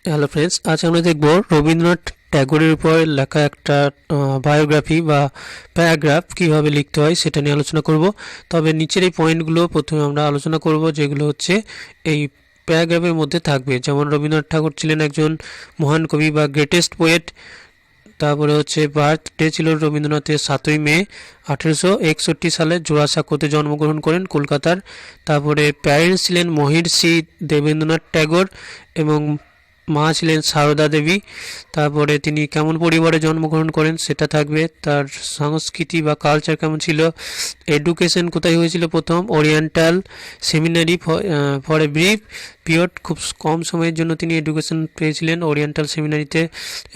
Hello friends, আজ আমরা দেখব রবীন্দ্রনাথ ট্যাগোরের উপর লেখা একটা বায়োগ্রাফি বা প্যারাগ্রাফ কিভাবে লিখতে হয় সেটা নিয়ে আলোচনা করব। তবে নিচের এই পয়েন্টগুলো প্রথমে আমরা আলোচনা করব, যেগুলো হচ্ছে এই প্যারাগ্রাফের মধ্যে থাকবে। যেমন রবীন্দ্রনাথ ঠাকুর ছিলেন একজন মহান কবি বা গ্রেটেস্ট পোয়েট। তারপরে হচ্ছে বার্থডে ছিল রবীন্দ্রনাথের 7ই মে 1861 সালে জোড়াসাঁকোতে জন্মগ্রহণ করেন কলকাতার। তারপরে প্যারেন্টস ছিলেন মহর্ষি দেবেন্দ্রনাথ ট্যাগোর এবং মা ছিলেন সারদা দেবী। তারপরে তিনি কেমন পরিবারে জন্মগ্রহণ করেন সেটা থাকবে। তার সংস্কৃতি বা কালচার কেমন ছিল। এডুকেশন কোথায় হয়েছিল, প্রথম oriental seminary for a brief period, খুব কম সময়ের জন্য তিনি এডুকেশন পেয়েছিলেন ওরিয়েন্টাল সেমিনারিতে।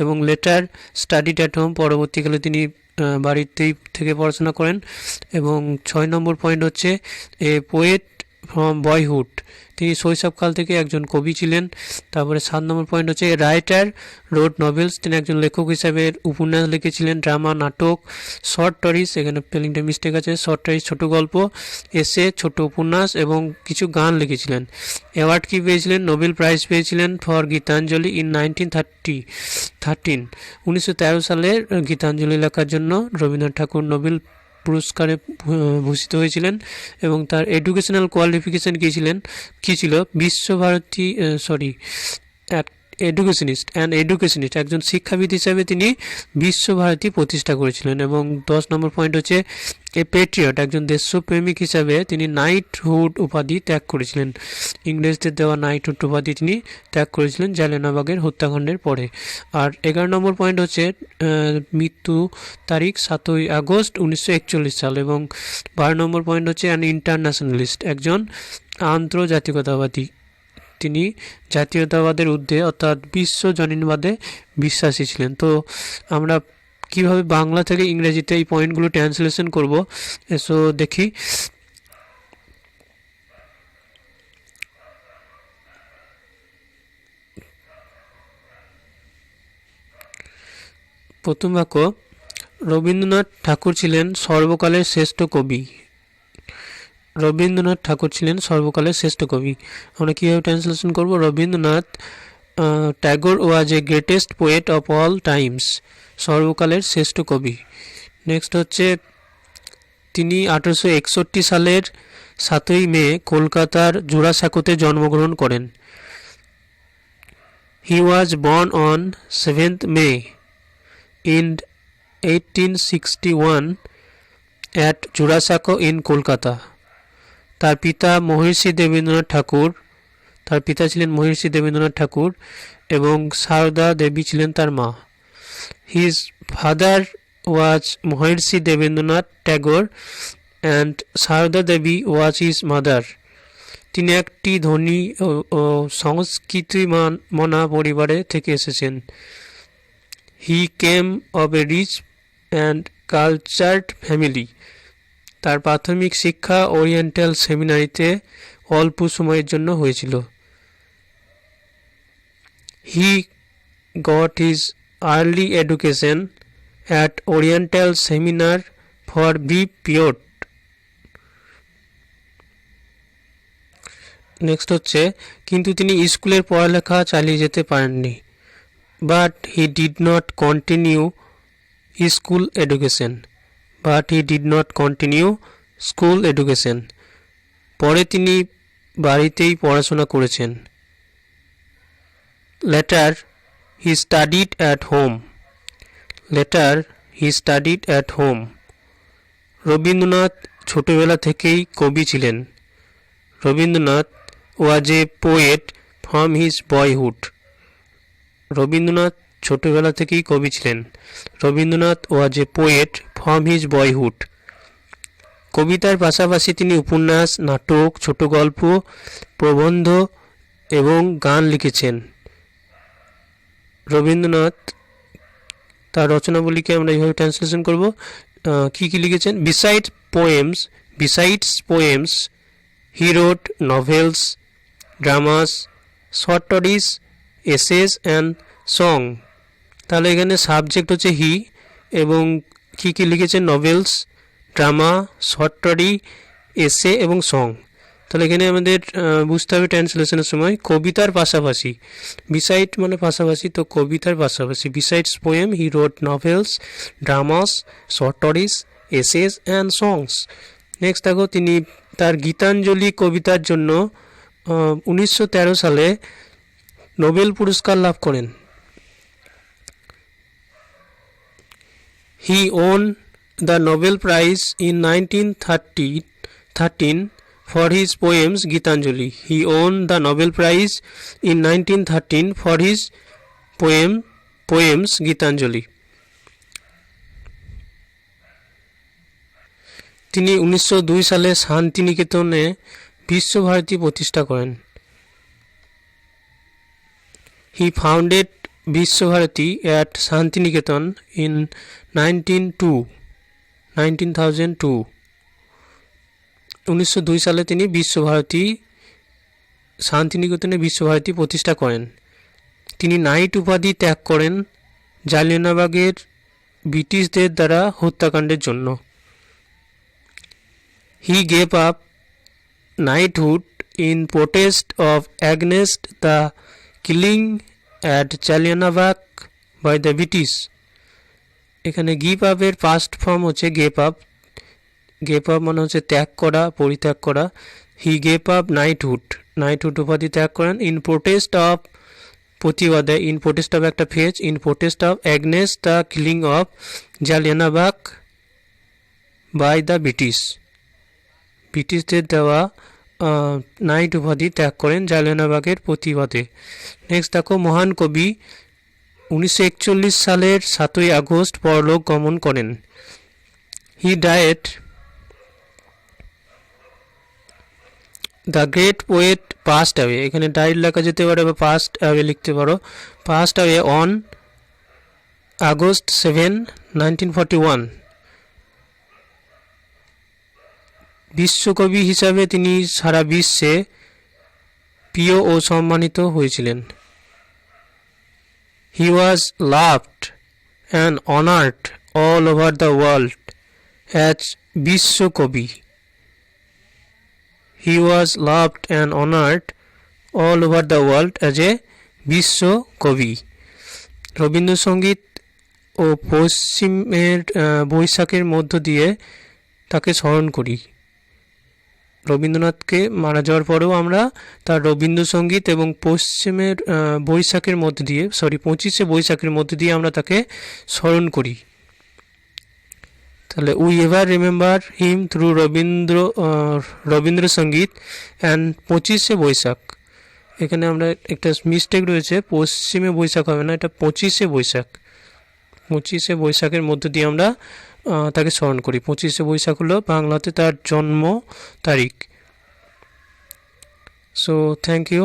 এবং লেটার স্টাডিড অ্যাট হোম, পরবর্তীকালে তিনি বাড়িতেই থেকে পড়াশোনা করেন। এবং 6 নম্বর পয়েন্ট হচ্ছে এ পোয়েট ফ্রম বয়হুড, তিনি শৈশবকাল থেকে একজন কবি ছিলেন। তারপরে 7 নম্বর পয়েন্ট হচ্ছে রাইটার রোড নভেলস, তিনি একজন লেখক হিসাবে উপন্যাস লিখেছিলেন, ড্রামা, নাটক, শর্ট স্টোরিজ, এখানে স্পেলিংটা মিস্টেক আছে, শর্ট স্টোরিজ ছোট গল্প, এসে, ছোট উপন্যাস এবং কিছু গান লিখেছিলেন। অ্যাওয়ার্ড কি পেয়েছিলেন, নোবেল প্রাইজ পেয়েছিলেন ফর গীতাঞ্জলি ইন 1913। 1913 সালে গীতাঞ্জলি লেখার জন্য রবীন্দ্রনাথ ঠাকুর নোবেল পুরস্কারে ভূষিত হয়েছিলেন। এবং তার এডুকেশনাল কোয়ালিফিকেশন কী ছিল, বিশ্বভারতী এডুকেশনিস্ট, একজন শিক্ষাবিদ হিসাবে তিনি বিশ্বভারতী প্রতিষ্ঠা করেছিলেন। এবং 10 নম্বর পয়েন্ট হচ্ছে এ পেট্রিয়ট, একজন দেশপ্রেমিক হিসাবে তিনি নাইটহুড উপাধি ত্যাগ করেছিলেন। ইংরেজদের দেওয়া নাইটহুড উপাধি তিনি ত্যাগ করেছিলেন জালিয়ানওয়ালাবাগের হত্যাকাণ্ডের পরে। আর 11 নম্বর পয়েন্ট হচ্ছে মৃত্যু তারিখ 7ই আগস্ট 1941 সাল। এবং 12 নম্বর পয়েন্ট হচ্ছে অ্যান ইন্টারন্যাশনালিস্ট, একজন আন্তর্জাতিকতাবাদী, তিনি জাতীয়তাবাদের ঊর্ধ্বে অর্থাৎ বিশ্বজনীনবাদে বিশ্বাসী ছিলেন। তো আমরা কিভাবে বাংলা থেকে ইংরেজিতে এই পয়েন্টগুলো ট্রান্সলেশন করব, এসো দেখি। প্রথম বাক্য, রবীন্দ্রনাথ ঠাকুর ছিলেন সর্বকালের শ্রেষ্ঠ কবি। রবীন্দ্রনাথ ঠাকুর ছিলেন সর্বকালের শ্রেষ্ঠ কবি। আমরা কীভাবে ট্রান্সলেশন করব, Rabindranath Tagore was a greatest poet of all times, সর্বকালের শ্রেষ্ঠ কবি। নেক্সট হচ্ছে তিনি 1861 সালের 7ই মে কলকাতার জোড়াসাঁকোতে জন্মগ্রহণ করেন। He was born on 7th May in 1861 at Jorasanko in Kolkata. তার পিতা ছিলেন মহর্ষি দেবেন্দ্রনাথ ঠাকুর এবং সারদা দেবী ছিলেন তার মা। His father was Maharshi Debendranath Tagore and Sarada Devi was his mother. তিনি একটি ধনী ও সংস্কৃতিমনা পরিবারে থেকে এসেছেন। He came of a rich and cultured family. তার প্রাথমিক শিক্ষা ওরিয়েন্টাল সেমিনারিতে অল্প সময়ের জন্য হয়েছিল। He got his early education at oriental seminar for brief period. Next হচ্ছে কিন্তু তিনি স্কুলের পড়ালেখা চালিয়ে যেতে পারেননি। But he did not continue school education. পরে তিনি বাড়িতেই পড়াশোনা করেছেন। Later he studied at home. Rabindranath ছোটবেলা থেকেই কবি ছিলেন। Rabindranath was a poet from his boyhood. Rabindranath ছোটবেলা থেকেই কবি ছিলেন। Rabindranath was a poet from his boyhood. কবিতার পাশাপাশি তিনি উপন্যাস, নাটক, ছোট গল্প, প্রবন্ধ এবং গান লিখেছেন। রবীন্দ্রনাথ তার রচনাবলীকে আমরা এইভাবে ট্রান্সলেশন করব, কি লিখেছেন। Besides poems he wrote novels, dramas, short stories, essays and song. তাহলে এখানে সাবজেক্ট হচ্ছে হি এবং কি লিখেছেন, নভেলস, ড্রামা, শর্ট স্টোরি, এসে এবং সং। তাহলে এখানে আমাদের বুঝতে হবে ট্রান্সলেশনের সময় কবিতার পাশাপাশি, বিসাইড মানে পাশাপাশি, তো কবিতার পাশাপাশি besides poem he wrote novels, dramas, short stories, essays and songs. Next দেখো তিনি তার গীতাঞ্জলি কবিতার জন্য 1913 সালে নোবেল পুরস্কার লাভ করেন। He won the Nobel Prize in 1913 for his poems Gitanjali. He won the Nobel Prize in 1913 for his poems Gitanjali. তিনি 1902 সালে শান্তিনিকেতনে বিশ্বভারতী প্রতিষ্ঠা করেন। He founded Vishwabharati at Shantiniketan in 1902. 1902 সালে তিনি বিশ্বভারতী শান্তিনিকেতনে বিশ্বভারতী প্রতিষ্ঠা করেন। তিনি নাইট উপাধি ত্যাগ করেন জালিয়ানওয়ালাবাগের ব্রিটিশদের দ্বারা হত্যাকাণ্ডের জন্য। He gave up knighthood in protest of against the killing at Jallianwala by the British. এখানে গিভ আপের পাস্ট ফর্ম হচ্ছে গেভ আপ। গেভ আপ মানে হচ্ছে ত্যাগ করা, পরিত্যাগ করা। He gave up knighthood, knighthood উপাধি ত্যাগ করেন। ইন প্রোটেস্ট অফ প্রতিবাদে, ইন প্রোটেস্ট অফ একটা phase, in protest of against the killing of Jallianwala by the British, ব্রিটিশদের দেওয়া নাইট উপাধি ত্যাগ করেন জালিয়ানওয়ালাবাগের প্রতিবাদে। নেক্সট দেখো মহান কবি 1941 সালের 7ই আগস্ট পরলোক গমন করেন। He died the great poet passed away, এখানে ডায়েট লেখা যেতে পারে বা পাস্ট অ্যাওয়ে লিখতে পারো। Passed away on August 7, 1941। বিশ্বকবি হিসাবে তিনি সারা বিশ্বে প্রিয় ও সম্মানিত হয়েছিলেন। He was loved and honored all over the world as Vishwakobi. He was loved and honored all over the world as a Vishwakobi. Rabindrasangeet ও পশ্চিমের বৈশাখের মধ্য দিয়ে তাকে স্মরণ করি। রবীন্দ্রনাথকে মারা যাওয়ার পরেও আমরা তার রবীন্দ্রসঙ্গীত এবং পশ্চিমের বৈশাখের মধ্যে দিয়ে 25শে বৈশাখের মধ্যে দিয়ে আমরা তাকে স্মরণ করি। তাহলে we ever remember him through Rabindrasangeet and 25শে বৈশাখ। এখানে আমরা একটা মিস্টেক রয়েছে, পশ্চিমে বৈশাখ হবে না, এটা 25শে বৈশাখ। 25শে বৈশাখের মধ্য দিয়ে আমরা তাকে স্মরণ করি। 25শে বৈশাখ হলো বাংলাতে তার জন্ম তারিখ। So thank you.